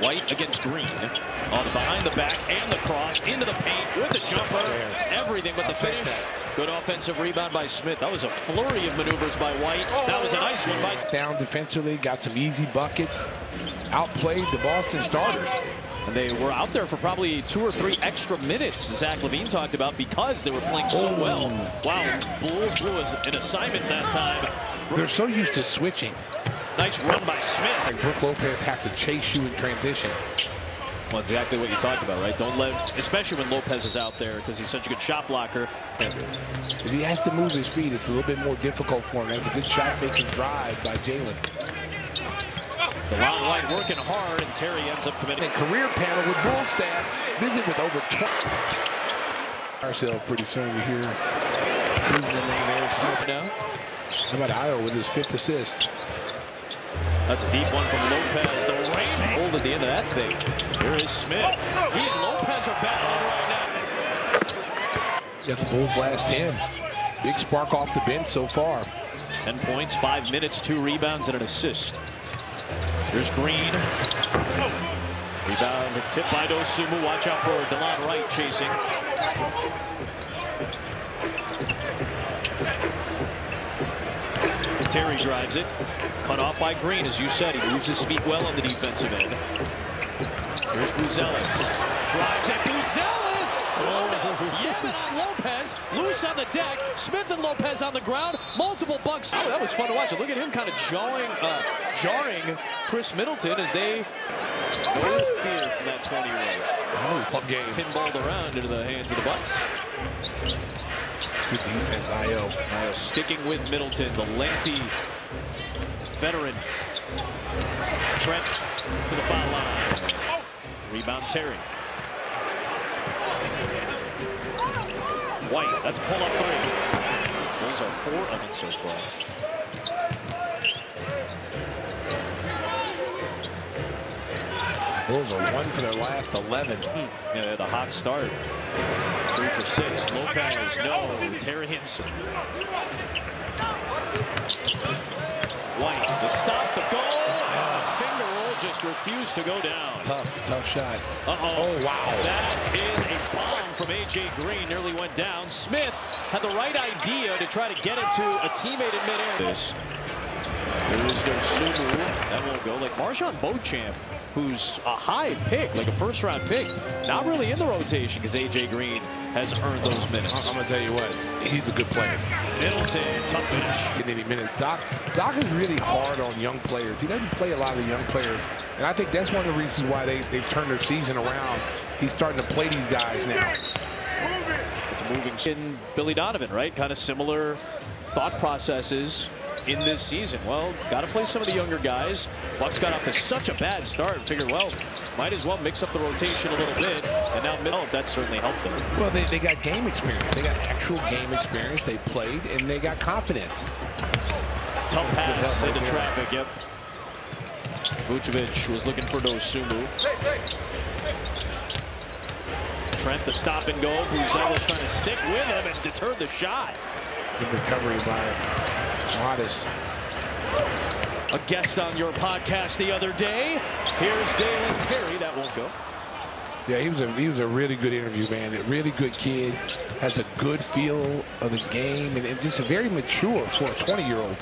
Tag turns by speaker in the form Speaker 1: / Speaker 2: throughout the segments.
Speaker 1: White against Green. On the behind the back and the cross into the paint with the jumper. Everything but the finish. Good offensive rebound by Smith. That was a flurry of maneuvers by White. That was a nice one by
Speaker 2: down defensively, got some easy buckets. Outplayed the Boston starters.
Speaker 1: And they were out there for probably 2 or 3 extra minutes, Zach LaVine talked about, because they were playing so well. Wow, Bulls blew an assignment that time.
Speaker 2: They're so used to switching.
Speaker 1: Nice run by Smith.
Speaker 2: Like Brook Lopez have to chase you in transition.
Speaker 1: Well, exactly what you talked about, right? Don't let, especially when Lopez is out there, because he's such a good shot blocker.
Speaker 2: If he has to move his feet, it's a little bit more difficult for him. That's a good shot fake and drive by Jalen.
Speaker 1: DeLon Wright working hard, and Terry ends up committing.
Speaker 2: A career panel with Bull staff. Visit with over 20. Ourselves pretty soon to hear losing the name Eric Smith now. How about Io with his 5th assist?
Speaker 1: That's a deep one from Lopez. The rain hold at the end of that thing. Here is Smith. He and Lopez are battling right now.
Speaker 2: Got the Bulls' last 10. Big spark off the bench so far.
Speaker 1: 10 points, 5 minutes, 2 rebounds, and an assist. Here's Green. Rebound, tip by Dosunmu. Watch out for DeLon Wright chasing. Terry drives it. Cut off by Green, as you said. He moves his feet well on the defensive end. Here's Buzelis. Drives at Buzelis. Oh, Yemen on Lopez. Loose on the deck. Smith and Lopez on the ground. Multiple bucks. Oh, that was fun to watch. Look at him kind of jarring Chris Middleton as they no fear from that 20-year-old.
Speaker 2: Game.
Speaker 1: Pinballed around into the hands of the Bucks.
Speaker 2: Good defense, Io.
Speaker 1: Io sticking with Middleton, the lengthy veteran. Trent to the foul line. Rebound Terry. White, that's a pull-up 3. Those are 4 of them so far.
Speaker 2: Bulls are 1 for their last 11.
Speaker 1: Yeah, the hot start. 3 for 6. Lopez, no. Terry hits. White, the stop, the goal. And the finger roll just refused to go down.
Speaker 2: Tough shot.
Speaker 1: Oh,
Speaker 2: wow.
Speaker 1: That is a bomb from A.J. Green. Nearly went down. Smith had the right idea to try to get it to a teammate in midair. There is Dosunmu. That won't go. Like Marshawn Beauchamp, who's a high pick, like a first-round pick, not really in the rotation because A.J. Green has earned those minutes.
Speaker 2: I'm going to tell you what, he's a good player.
Speaker 1: Middleton, tough finish.
Speaker 2: In any minutes. Doc is really hard on young players. He doesn't play a lot of young players. And I think that's one of the reasons why they've turned their season around. He's starting to play these guys now.
Speaker 1: It's moving. In Billy Donovan, right? Kind of similar thought processes in this season. Well, got to play some of the younger guys. Bucks got off to such a bad start. Figured, well, might as well mix up the rotation a little bit. And now, that certainly helped them.
Speaker 2: Well, they got game experience. They got actual game experience. They played, and they got confidence.
Speaker 1: Tough pass into traffic, yep. Vucevic was looking for Dosunmu. Trent, the stop and go. Buzelis trying to stick with him and deter the shot.
Speaker 2: Good recovery by Modest.
Speaker 1: A guest on your podcast the other day. Here's Dalen Terry. That won't go.
Speaker 2: Yeah, he was a really good interview, man. A really good kid. Has a good feel of the game, and just a very mature for a 20-year-old.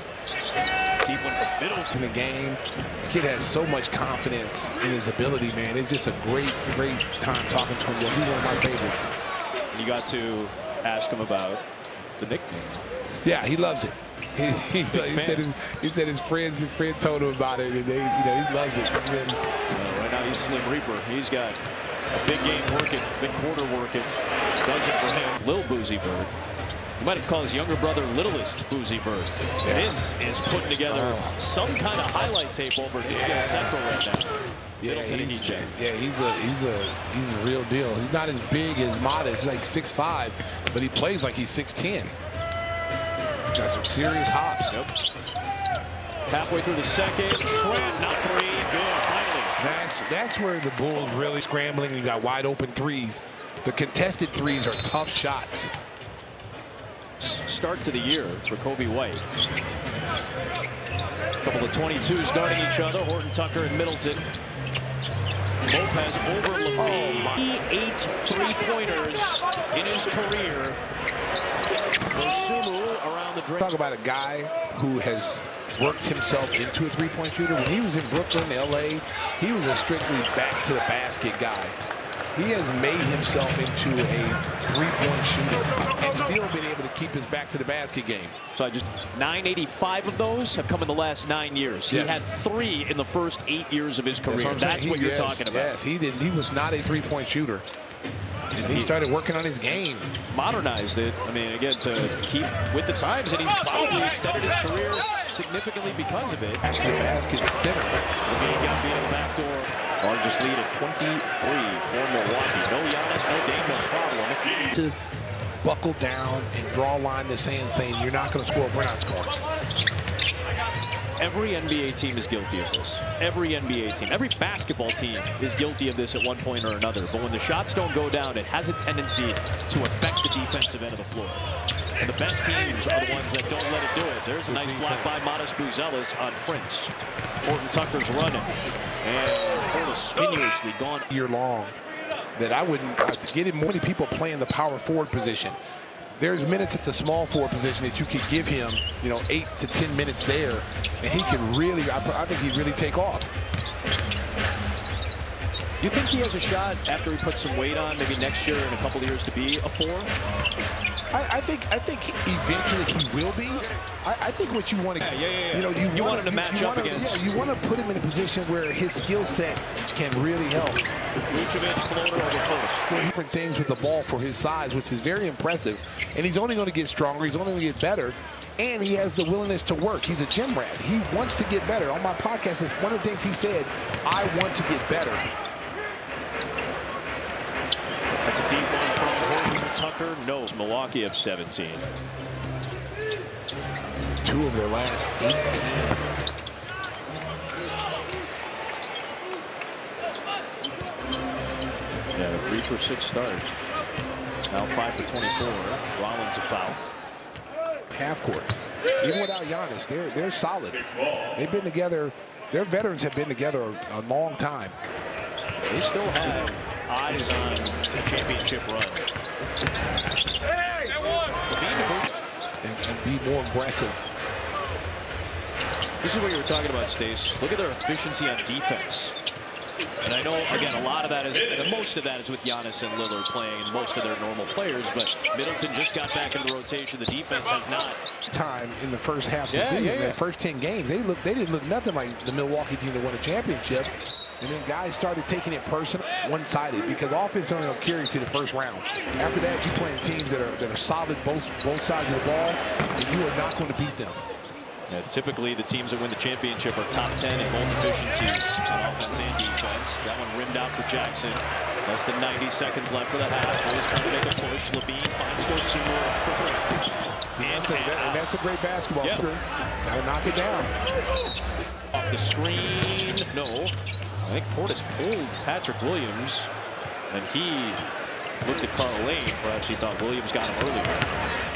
Speaker 1: Deep one from Middleton
Speaker 2: in the game. The kid has so much confidence in his ability, man. It's just a great time talking to him. He's one of my favorites.
Speaker 1: You got to ask him about the nickname.
Speaker 2: Yeah, he loves it. He said his friend told him about it, and he loves it.
Speaker 1: Right now he's Slim Reaper. He's got a big game working, big quarter working. Does it for him. Lil Boozy Bird. You might have to call his younger brother Littlest Boozy Bird. Yeah. Vince is putting together some kind of highlight tape over at Central right now.
Speaker 2: Yeah, he's a real deal. He's not as big as Modest. He's like 6'5", but he plays like he's 6'10". Got some serious hops.
Speaker 1: Yep. Halfway through the second, Trent, not 3, good, finally.
Speaker 2: That's where the Bulls really scrambling. You got wide open threes. The contested threes are tough shots.
Speaker 1: Start to the year for Kobe White. A couple of 22s guarding each other. Horton Tucker and Middleton. Lopez over Levine. 8 three-pointers in his career. Sumu around the drink.
Speaker 2: Talk about a guy who has worked himself into a three-point shooter. When he was in Brooklyn, LA, he was a strictly back-to-the-basket guy. He has made himself into a three-point shooter and still been able to keep his back-to-the-basket game.
Speaker 1: So 985 of those have come in the last 9 years. Yes. He had 3 in the first 8 years of his career. That's what you're talking about.
Speaker 2: Yes, he didn't. He was not a three-point shooter. And he started working on his game.
Speaker 1: Modernized it. I mean, again, to keep with the times, and he's probably extended his career significantly because of it.
Speaker 2: Back to the basket center.
Speaker 1: Levine got beat on the back door. Largest lead at 23 for Milwaukee. No Giannis, no Dame, no problem.
Speaker 2: To buckle down and draw a line in the sand saying, you're not going to score if we're not scoring.
Speaker 1: Every NBA team is guilty of this. Every NBA team. Every basketball team is guilty of this at one point or another. But when the shots don't go down, it has a tendency to affect the defensive end of the floor. And the best teams are the ones that don't let it do it. There's a nice block by Modest Buzelis on Prince. Horton Tucker's running. And Portis continuously gone.
Speaker 2: Year long that I wouldn't get him. Many people playing the power forward position. There's minutes at the small forward position that you could give him, 8 to 10 minutes there, and he can really, I think he'd really take off.
Speaker 1: You think he has a shot after he puts some weight on, maybe next year and a couple of years, to be a 4?
Speaker 2: I think eventually he will be. I think what you want to,
Speaker 1: you want him to match up against.
Speaker 2: Yeah, you want to put him in a position where his skill set can really help.
Speaker 1: Vucevic floater over post.
Speaker 2: Different things with the ball for his size, which is very impressive. And he's only going to get stronger. He's only going to get better. And he has the willingness to work. He's a gym rat. He wants to get better. On my podcast, it's one of the things he said, I want to get better.
Speaker 1: That's a deep one from Horton Tucker. No, Milwaukee up 17.
Speaker 2: 2 of their last 18.
Speaker 1: Yeah, a 3 for 6 start. Now 5 for 24. Rollins a foul.
Speaker 2: Half court. Even without Giannis, they're solid. They've been together. Their veterans have been together a long time.
Speaker 1: They still have eyes on a championship run.
Speaker 2: And be more aggressive.
Speaker 1: This is what you were talking about, Stace. Look at their efficiency on defense. And I know, again, a lot of that is, most of that is with Giannis and Lillard playing and most of their normal players, but Middleton just got back into rotation. The defense has not.
Speaker 2: Time in the first half of the season, the first 10 games, they didn't look nothing like the Milwaukee team that won a championship. And then guys started taking it personal, one-sided, because offense only will carry you to the first round. After that, you're playing teams that are solid both sides of the ball, and you are not going to beat them.
Speaker 1: Yeah, typically, the teams that win the championship are top 10 in both efficiencies on offense and defense. That one rimmed out for Jackson. Less than 90 seconds left for the half. Always trying to make a push. Levine finds Dosunmu for 3.
Speaker 2: And that's a great basketball. Yep. Got to knock it down.
Speaker 1: Off the screen. No. I think Portis pulled Patrick Williams, and he looked at Carl Lane. Perhaps he thought Williams got him earlier.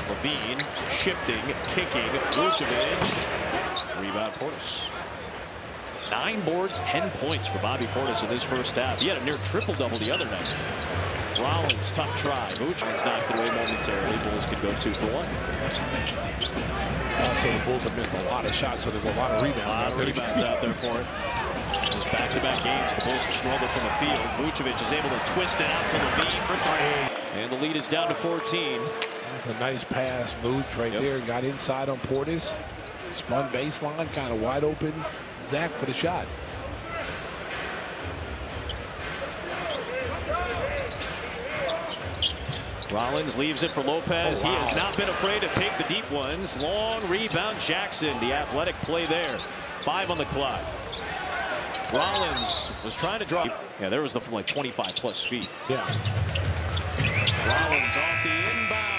Speaker 1: Levine shifting, kicking. Vucevic. Rebound Portis. 9 boards, 10 points for Bobby Portis in his first half. He had a near triple-double the other night. Rollins, tough try. Vucevic's knocked it away momentarily. Bulls could go 2 for 1.
Speaker 2: Also, the Bulls have missed a lot of shots, so there's a lot of rebounds
Speaker 1: out there for it. Just back-to-back games, the Bulls struggle from the field. Vucevic is able to twist it out to Levine for 3. And the lead is down to 14.
Speaker 2: That's a nice pass. Vuce right there. Got inside on Portis. Spun baseline, found a wide open Zach for the shot.
Speaker 1: Rollins leaves it for Lopez. He has not been afraid to take the deep ones. Long rebound, Jackson. The athletic play there. 5 on the clock. Rollins was trying to drop. Yeah, there was the from like 25+ feet.
Speaker 2: Yeah.
Speaker 1: Rollins off the inbound.